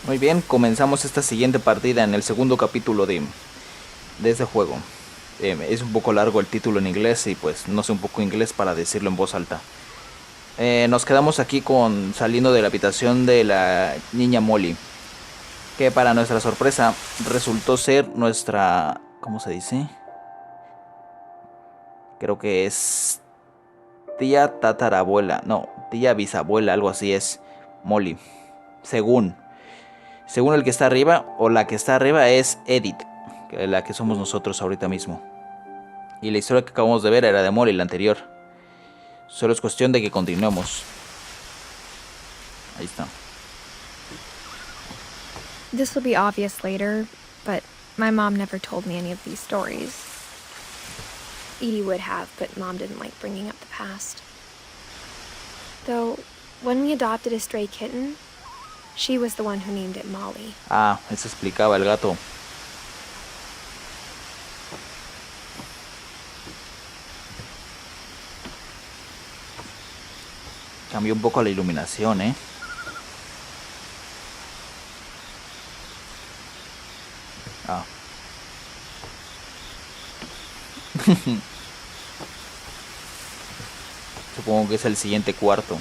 Muy bien, comenzamos esta siguiente partida en el segundo capítulo de este juego. Es un poco largo el título en inglés y pues no sé un poco inglés para decirlo en voz alta. Nos quedamos aquí con saliendo de la habitación de la niña Molly, que para nuestra sorpresa resultó ser nuestra, ¿cómo se dice? Creo que es tía tatarabuela, no, tía bisabuela, algo así es Molly, según. Según el que está arriba, o la que está arriba es Edith, la que somos nosotros ahorita mismo. Y la historia que acabamos de ver era de Molly, la anterior. Solo es cuestión de que continuemos. Ahí está. This will be obvious later, but my mom never told me any of these stories. Edie would have, but Mom didn't like bringing up the past. Though, when we adopted a stray kitten, she was the one who named it Molly. Ah, eso explicaba el gato. Cambió un poco la iluminación, ¿eh? Ah. Supongo que es el siguiente cuarto.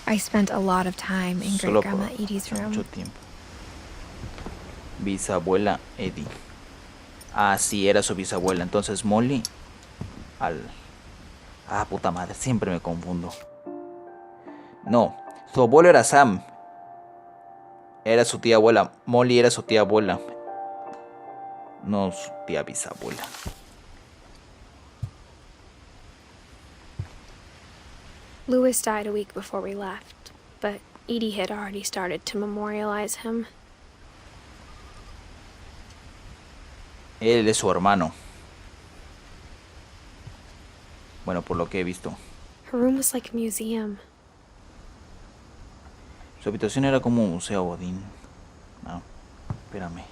I spent a lot of time in Solo Great-Grandma por Edie's room. mucho tiempo. Bisabuela Edie. Ah, sí, era su bisabuela. Entonces Molly al... Ah, puta madre, siempre me confundo. No, su abuelo era Sam. Era su tía abuela. Molly era su tía abuela. No su tía bisabuela. Louis died a week before we left, but Edie had already started to memorialize him. Él es su hermano. Bueno, por lo que he visto. Her room was like a museum. Su habitación era como un museo, Odin. No, espérame.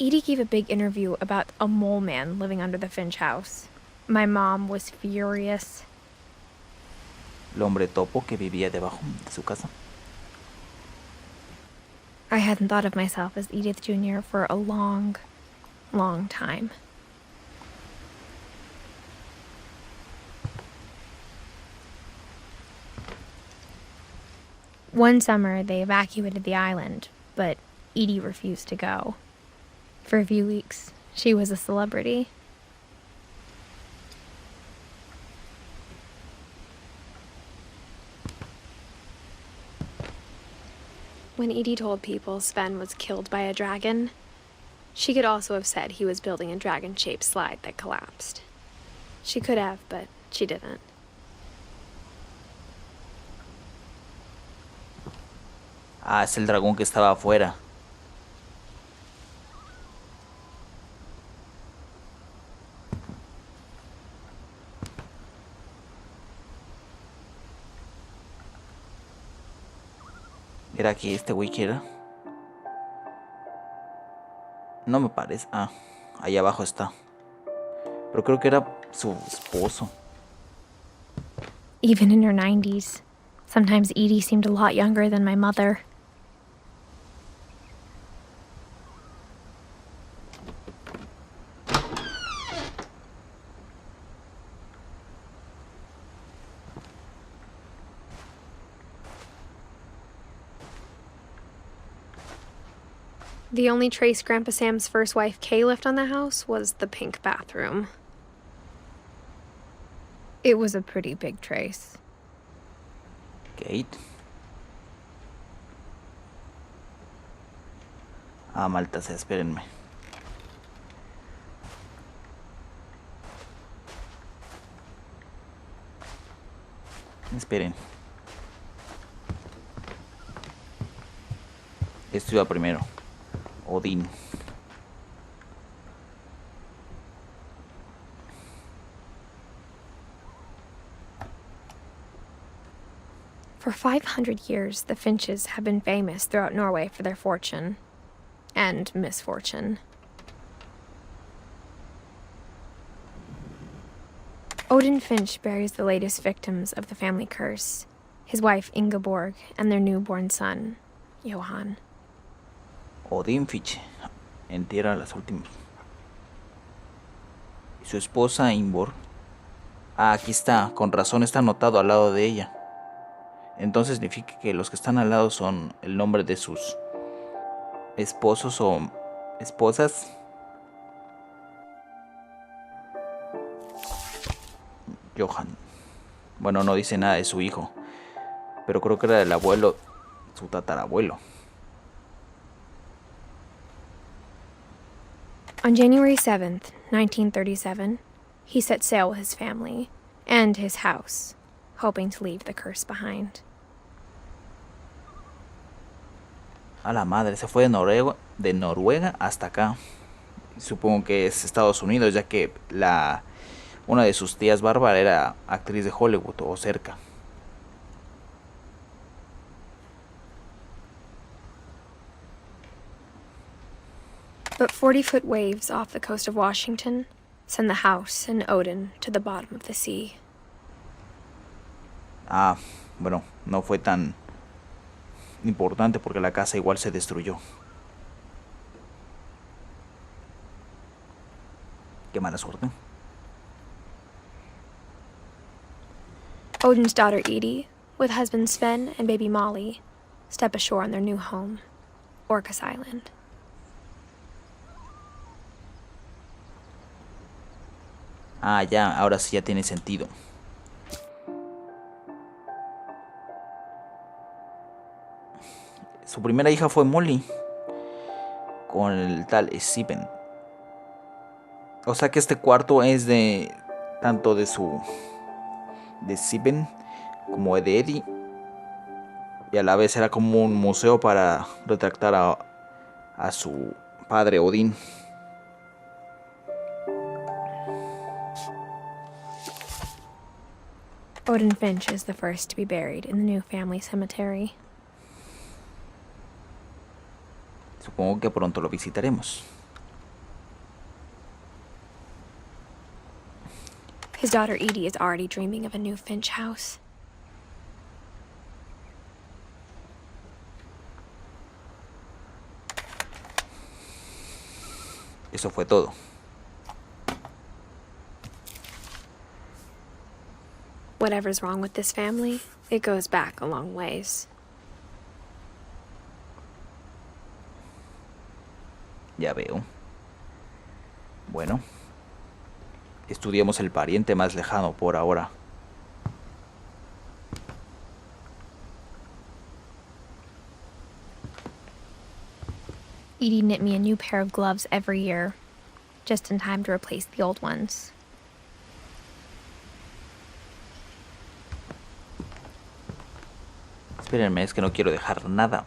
Edie gave a big interview about a mole man living under the Finch house. My mom was furious. El hombre topo que vivía debajo de su casa. I hadn't thought of myself as Edith Jr. for a long, long time. One summer, they evacuated the island, but Edie refused to go. For a few weeks, she was a celebrity. When Edie told people Sven was killed by a dragon, she could also have said he was building a dragon-shaped slide that collapsed. She could have, but she didn't. Ah, es el dragón que estaba afuera. ¿Era aquí este güey que era? No me parece. Ah, ahí abajo está. Pero creo que era su esposo. Even in her 90s, sometimes Edie seemed a lot younger than my mother. The only trace Grandpa Sam's first wife, Kay, left on the house was the pink bathroom. It was a pretty big trace. Kate. Ah, malta sea, espérenme. Esperen. Esto iba primero. Odin. For 500 years, the Finches have been famous throughout Norway for their fortune. And misfortune. Odin Finch buries the latest victims of the family curse, his wife Ingeborg and their newborn son, Johan. Odin Finch entierra a las últimas. Y su esposa Ingeborg. Ah, aquí está, con razón está anotado al lado de ella. Entonces significa que los que están al lado son el nombre de sus esposos o esposas. Johan. Bueno, no dice nada de su hijo, pero creo que era del abuelo, su tatarabuelo. On January 7th, 1937, he set sail with his family and his house, hoping to leave the curse behind. A la madre, se fue de Noruega hasta acá. Supongo que es Estados Unidos, ya que una de sus tías, Bárbara, era actriz de Hollywood o cerca. But 40-foot waves off the coast of Washington send the house and Odin to the bottom of the sea. Ah, bueno, no fue tan importante porque la casa igual se destruyó. Qué mala suerte. Odin's daughter Edie, with husband Sven and baby Molly, step ashore on their new home, Orcas Island. Ah, ya, ahora sí ya tiene sentido. Su primera hija fue Molly, con el tal Steven. O sea que este cuarto es de tanto de Steven como de Eddie. Y a la vez era como un museo para retratar a su padre Odin. Odin Finch is the first to be buried in the new family cemetery. Supongo que pronto lo visitaremos. His daughter Edie is already dreaming of a new Finch house. Eso fue todo. Whatever's wrong with this family, it goes back a long ways. Ya veo. Bueno, estudiamos el pariente más lejano por ahora. Edie knit me a new pair of gloves every year, just in time to replace the old ones. Espérenme, es que no quiero dejar nada.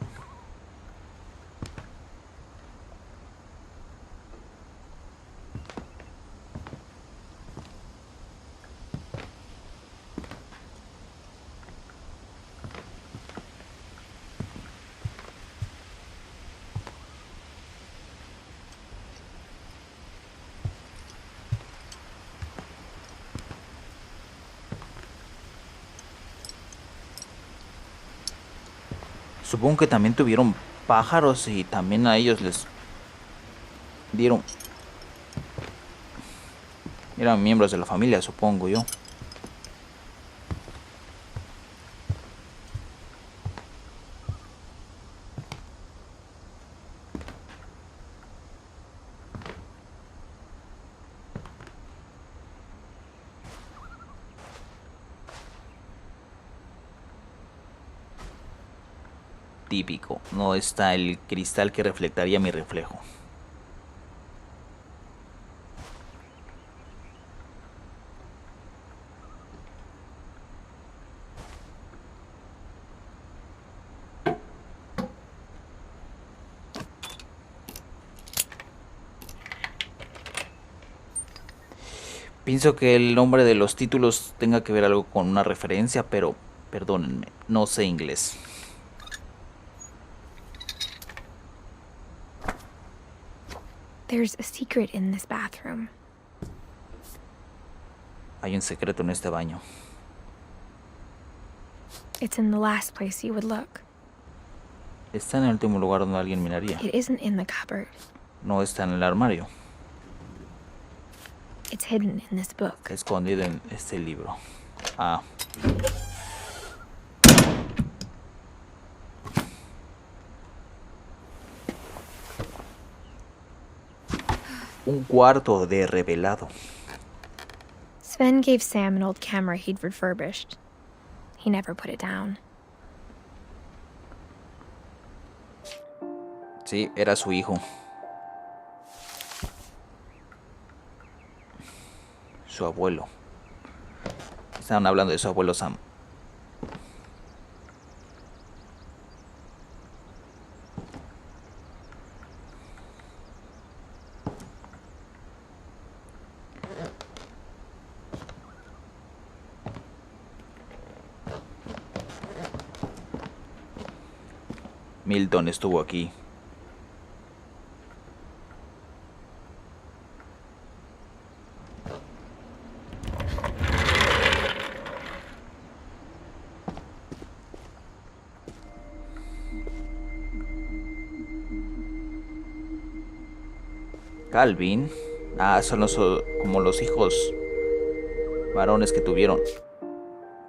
Supongo que también tuvieron pájaros y también a ellos les dieron... Eran miembros de la familia, supongo yo. Típico, no está el cristal que reflectaría mi reflejo. Pienso que el nombre de los títulos tenga que ver algo con una referencia, pero Perdónenme, no sé inglés. There's a secret in this bathroom. Hay un secreto en este baño. It's in the last place you would look. Está en el último lugar donde alguien miraría. It isn't in the cupboard. No está en el armario. It's hidden in this book. Está escondido en este libro. Ah. Un cuarto de revelado. Sven gave Sam an old camera he'd refurbished. He never put it down. Sí, era su hijo. Su abuelo. Estaban hablando de su abuelo Sam. Milton estuvo aquí. Calvin. Ah, son como los hijos varones que tuvieron.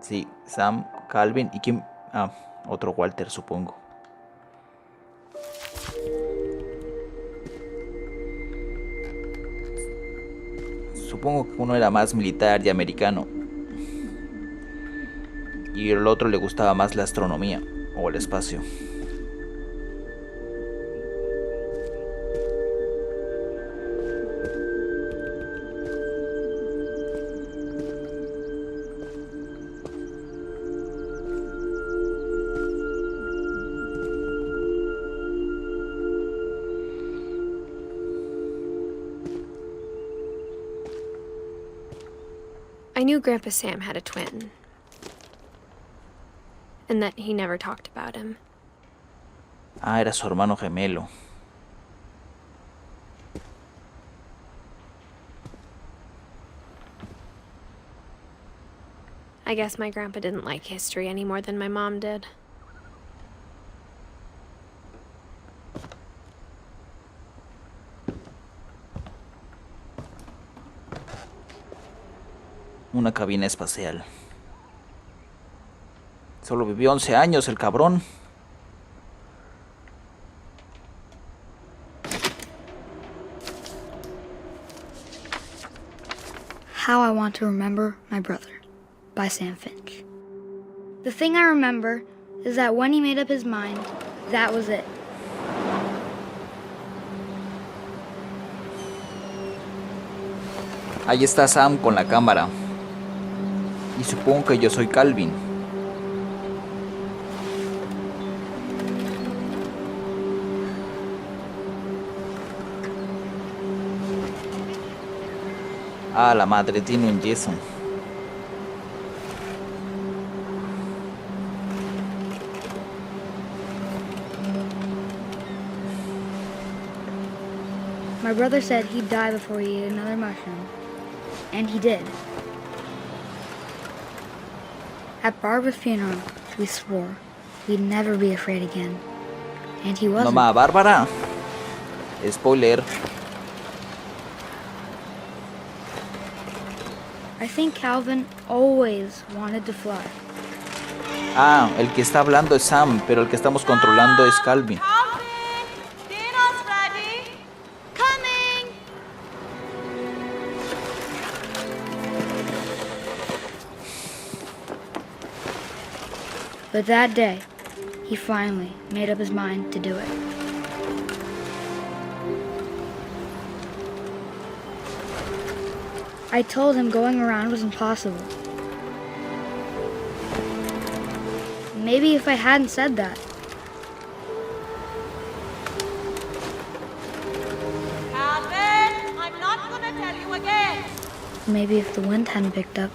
Sí, Sam, Calvin y quién. Ah, otro Walter, supongo. Supongo que uno era más militar y americano. Y el otro le gustaba más la astronomía o el espacio. I knew Grandpa Sam had a twin. And that he never talked about him. Ah, era su hermano gemelo. I guess my grandpa didn't like history any more than my mom did. Una cabina espacial. Solo vivió 11 años el cabrón. How I Want to Remember My Brother by Sam Finch. The thing I remember is that when he made up his mind, that was it. Ahí está Sam con la cámara. Y supongo que yo soy Calvin. Ah, la madre tiene un yeso. My brother said he'd die before he ate another mushroom. And he did. At Barbara's funeral, we swore we'd never be afraid again. And he wasn't. Mamá Bárbara. Spoiler. I think Calvin always wanted to fly. Ah, el que está hablando es Sam, pero el que estamos controlando es Calvin. Calvin, dinner's ready. Coming. But that day, he finally made up his mind to do it. I told him going around was impossible. Maybe if I hadn't said that, Calvin, I'm not gonna tell you again. maybe if the wind hadn't picked up,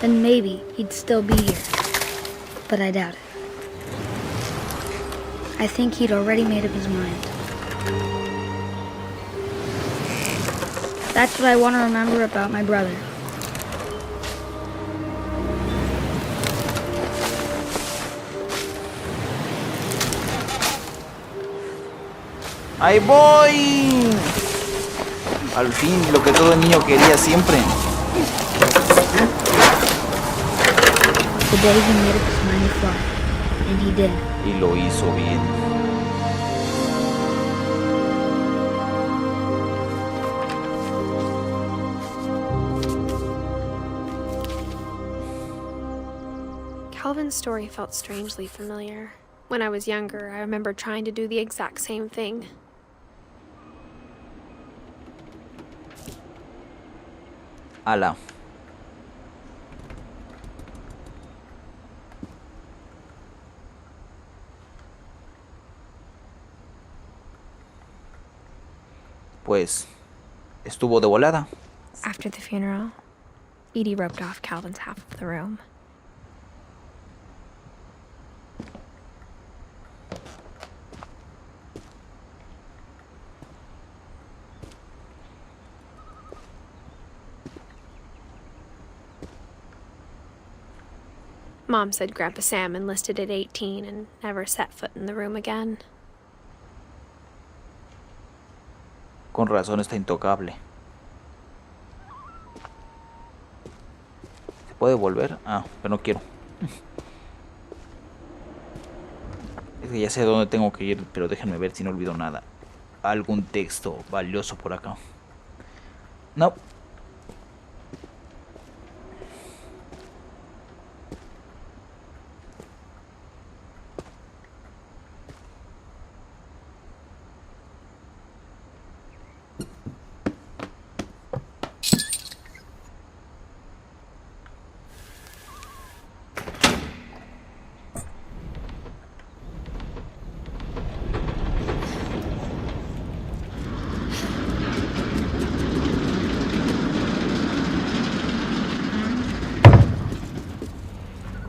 then maybe he'd still be here. But I doubt it. I think he'd already made up his mind. That's what I want to remember about my brother. ¡Ahí voy! Al fin, lo que todo niño quería siempre. The day he made up his mind to fly, and he did. Y lo hizo bien. Calvin's story felt strangely familiar. When I was younger, I remember trying to do the exact same thing. Ala. Pues estuvo de volada. After the funeral, Edie roped off Calvin's half of the room. Mom said Grandpa Sam enlisted at 18 and never set foot in the room again. Con razón está intocable. ¿Se puede volver? Ah, pero no quiero. Es que ya sé dónde tengo que ir, pero déjenme ver si no olvido nada. Algún texto valioso por acá. No.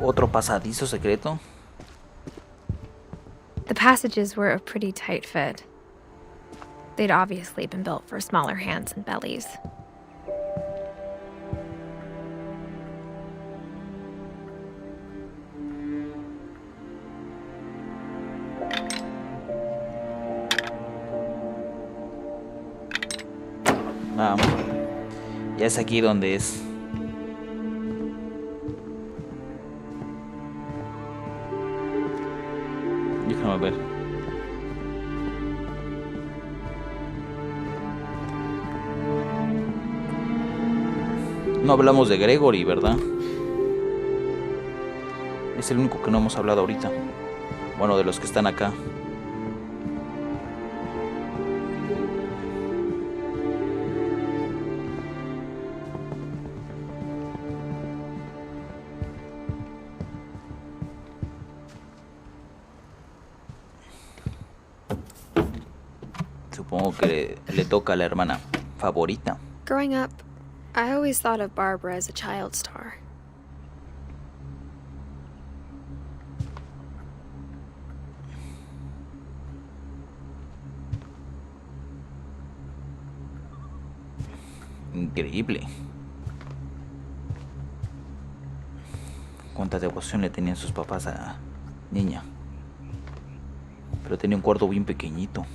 Otro pasadizo secreto. The passages were a pretty tight fit. They'd obviously been built for smaller hands and bellies. Ah, ya es aquí donde es. Déjame ver. No hablamos de Gregory, ¿verdad? Es el único que no hemos hablado ahorita. Bueno, de los que están acá. Supongo que le toca a la hermana favorita. Growing up, I always thought of Barbara as a child star. Increíble. Cuánta devoción le tenían sus papás a la niña. Pero tenía un cuarto bien pequeñito.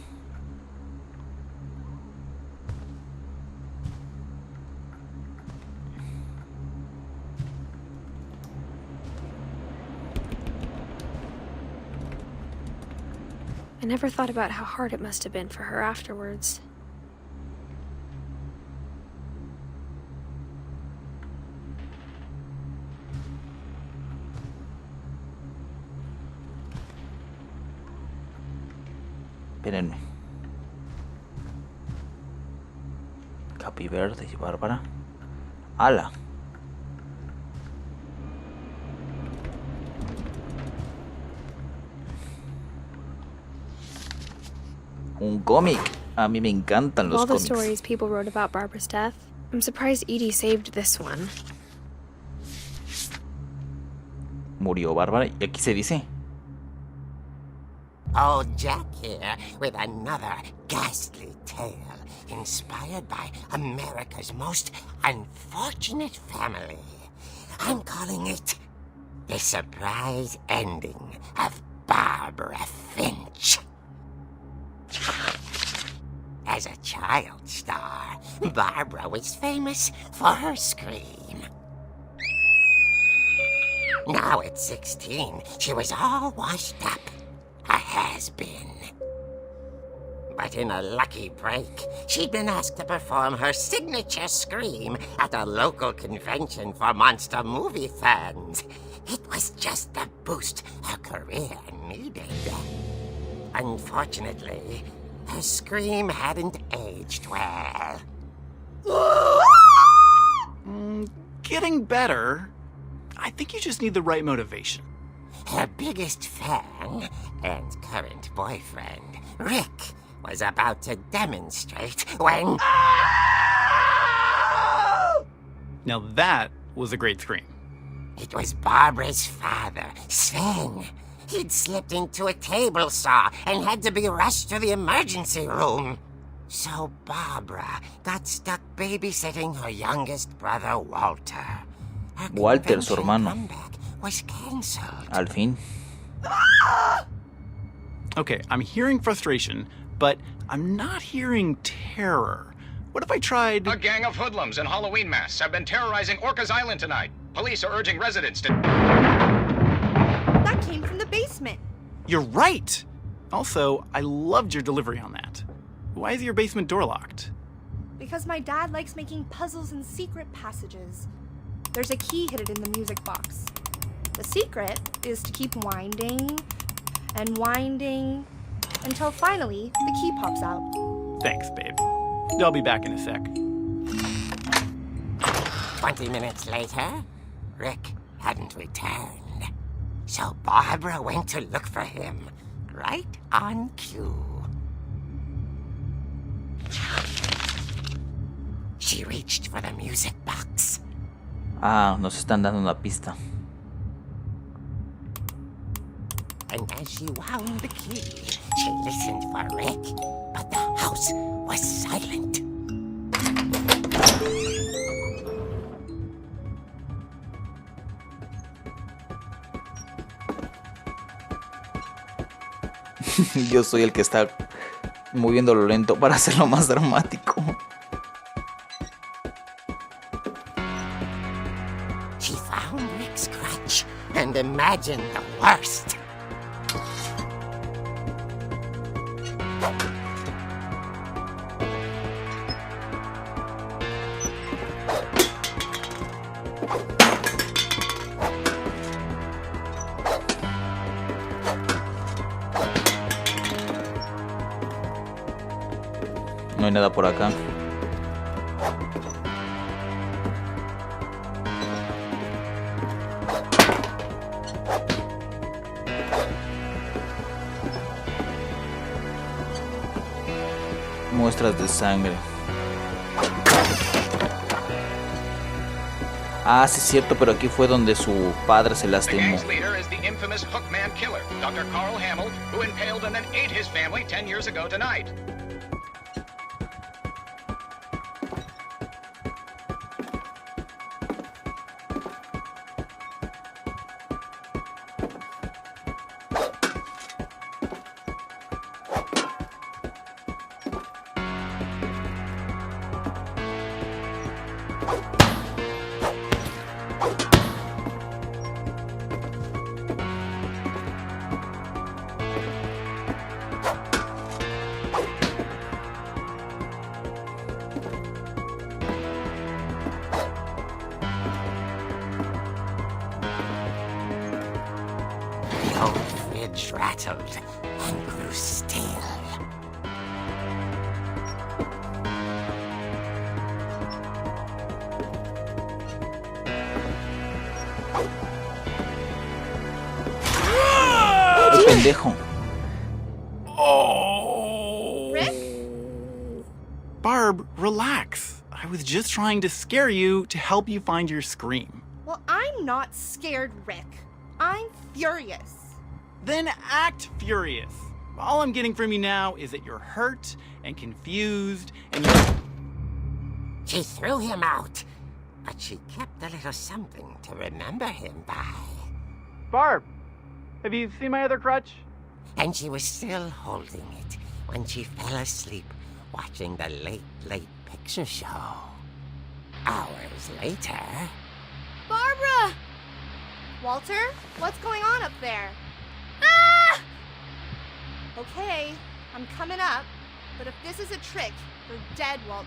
I never thought about how hard it must have been for her afterwards. Espérenme. Capi Verde y Bárbara. ¡Hala! Un cómic. A mí me encantan los All the cómics. stories people wrote about Barbara's death, I'm surprised Edie saved this one. murió Bárbara. Y aquí se dice. Old Jack here with another ghastly tale inspired by America's most unfortunate family. I'm calling it The Surprise Ending of Barbara Finch. As a child star, Barbara was famous for her scream. Now at 16, she was all washed up. A has-been. But in a lucky break, she'd been asked to perform her signature scream at a local convention for monster movie fans. It was just the boost her career needed. Unfortunately, her scream hadn't aged well. Getting better. I think you just need the right motivation. Her biggest fan and current boyfriend, Rick, was about to demonstrate when... Now that was a great scream. It was Barbara's father, Sven. He'd slipped into a table saw and had to be rushed to the emergency room. So Barbara got stuck babysitting her youngest brother, Walter. Her Walter, su hermano. comeback was cancelled. Al fin. Okay, I'm hearing frustration, but I'm not hearing terror. What if I tried... A gang of hoodlums in Halloween masks have been terrorizing Orcas Island tonight. Police are urging residents to... That came from the basement. You're right! Also, I loved your delivery on that. Why is your basement door locked? Because my dad likes making puzzles and secret passages. There's a key hidden in the music box. The secret is to keep winding and winding until finally the key pops out. Thanks, babe. I'll be back in a sec. 20 minutes later, Rick hadn't returned. So Barbara went to look for him, right on cue. She reached for the music box. Ah, nos están dando una pista. And as she wound the key, she listened for Rick, but the house was silent. Yo soy el que está moviéndolo lento para hacerlo más dramático. She found Rick's crutch and imagined the worst. No hay nada por acá. Muestras de sangre. Ah, sí es cierto, pero aquí fue donde su padre se The lastimó. gang's leader is the infamous Hookman killer, Dr. Carl Hamill, who impaled and then ate his family 10 years ago tonight. The old fridge rattled and grew still. ¡Qué pendejo! Oh! Rick? Barb, relax. I was just trying to scare you to help you find your scream. Well, I'm not scared, Rick. I'm furious. Then act furious. All I'm getting from you now is that you're hurt and confused and you're... She threw him out, but she kept a little something to remember him by. Barb, have you seen my other crutch? And she was still holding it when she fell asleep watching the late picture show. Hours later... Barbara! Walter, what's going on up there? Ah! Okay, I'm coming up, but if this is a trick, you're dead, Walter.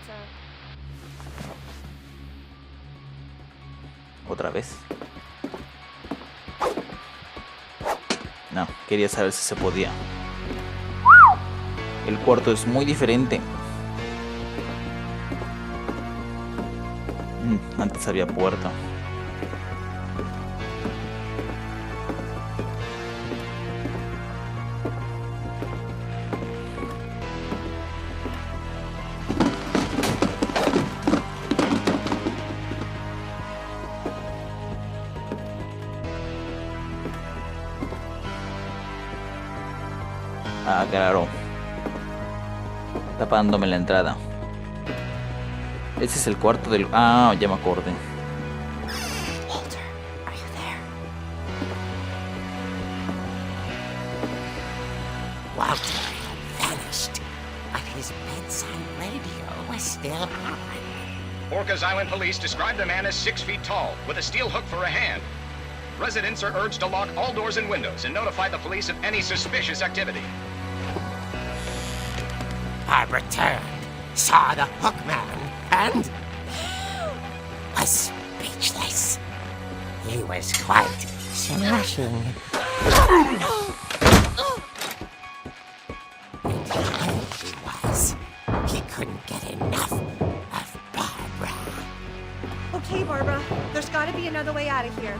Otra vez. No, quería saber si se podía. El cuarto es muy diferente. Antes había puerta. Ah, claro. Tapándome la entrada. Ese es el cuarto del... Ah, ya me acordé. Walter, are you there? Walter had vanished, but his bedside radio was still on. Orcas Island police describe the man as 6 feet tall, with a steel hook for a hand. Residents are urged to lock all doors and windows and notify the police of any suspicious activity. Barbara turned, saw the hook man, and was speechless. He was quite smashing. And here he was. He couldn't get enough of Barbara. Okay, Barbara, there's gotta be another way out of here.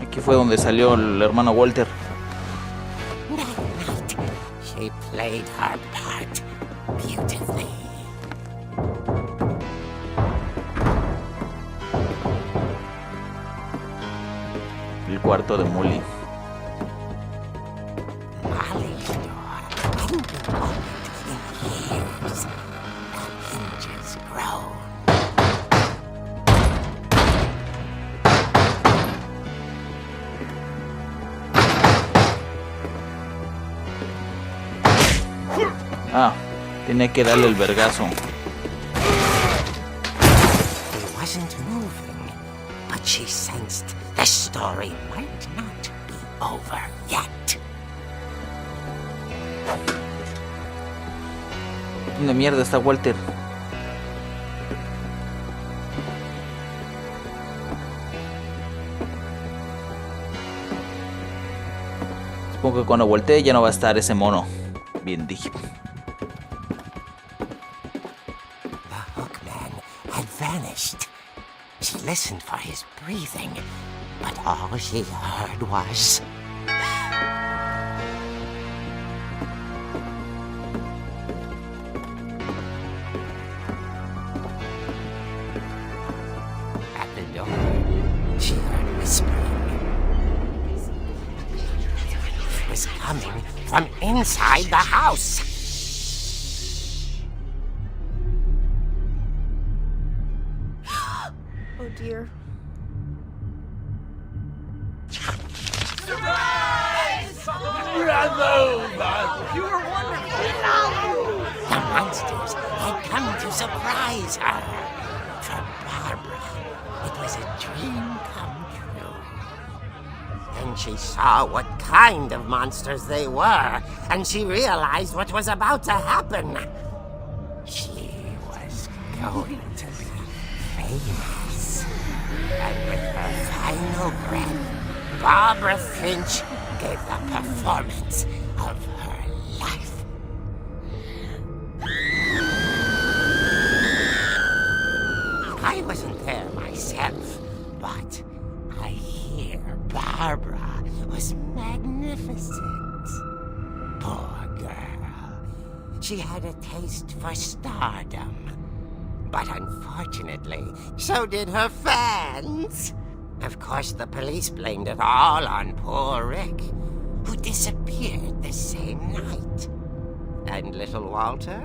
Aquí fue donde salió el hermano Walter. That night, she played her part beautifully. El cuarto de Molly. Molly's door hadn't been opened in years. The hinges groaned. Ah, tenía que darle el vergazo. He wasn't moving, but she sensed the story might not be over yet. ¿Dónde mierda está Walter? Supongo que cuando voltee ya no va a estar ese mono. Bien dije. The hookman had vanished. She listened for his breathing, but all she heard was... At the door, she heard whispering. It was coming from inside the house. Oh dear. The monsters had come to surprise her. For Barbara, it was a dream come true. Then she saw what kind of monsters they were, and she realized what was about to happen. She was going to be famous. And with her final breath, Barbara Finch gave the performance of her life. I wasn't there myself, but I hear Barbara was magnificent. Poor girl. She had a taste for stardom. But unfortunately, so did her fans. Of course, the police blamed it all on poor Rick, who disappeared the same night. And little Walter?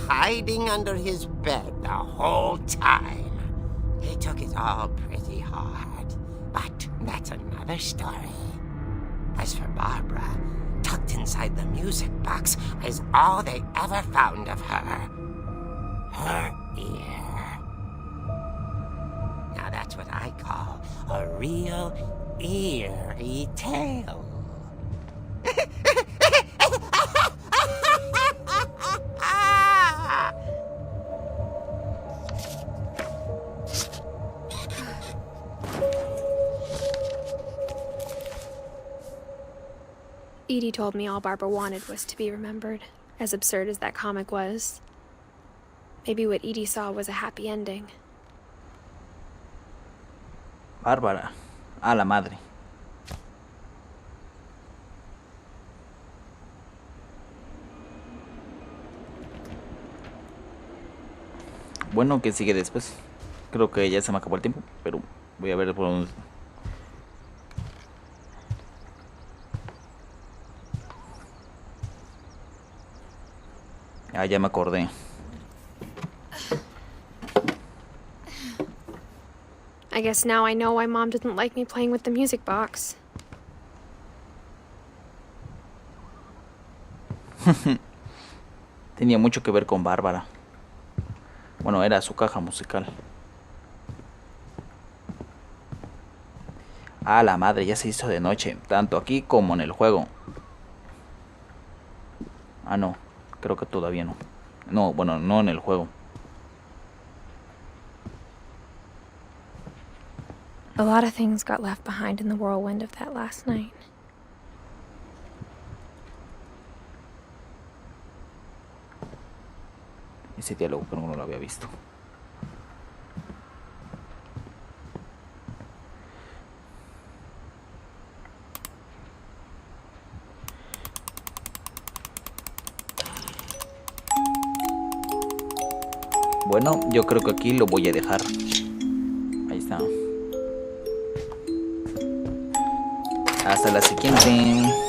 Hiding under his bed the whole time. He took it all pretty hard, but that's another story. As for Barbara, tucked inside the music box is all they ever found of her. Her ear. Now that's what I call a real eerie tale. Edie told me all Barbara wanted was to be remembered, as absurd as that comic was. Maybe what Edie saw was a happy ending. Bárbara. A la madre. Bueno, ¿qué sigue después? Creo que ya se me acabó el tiempo, pero voy a ver por dónde. Ah, ya me acordé. I guess now I know why Mom didn't like me playing with the music box. Tenía mucho que ver con Bárbara. Bueno, era su caja musical. Ah, la madre, ya se hizo de noche, tanto aquí como en el juego. Ah, no, creo que todavía no. No, bueno, no en el juego. A lot of things got left behind in the whirlwind of that last night. Ese diálogo, pero no lo había visto. Bueno, yo creo que aquí lo voy a dejar. Ahí está. Hasta la siguiente.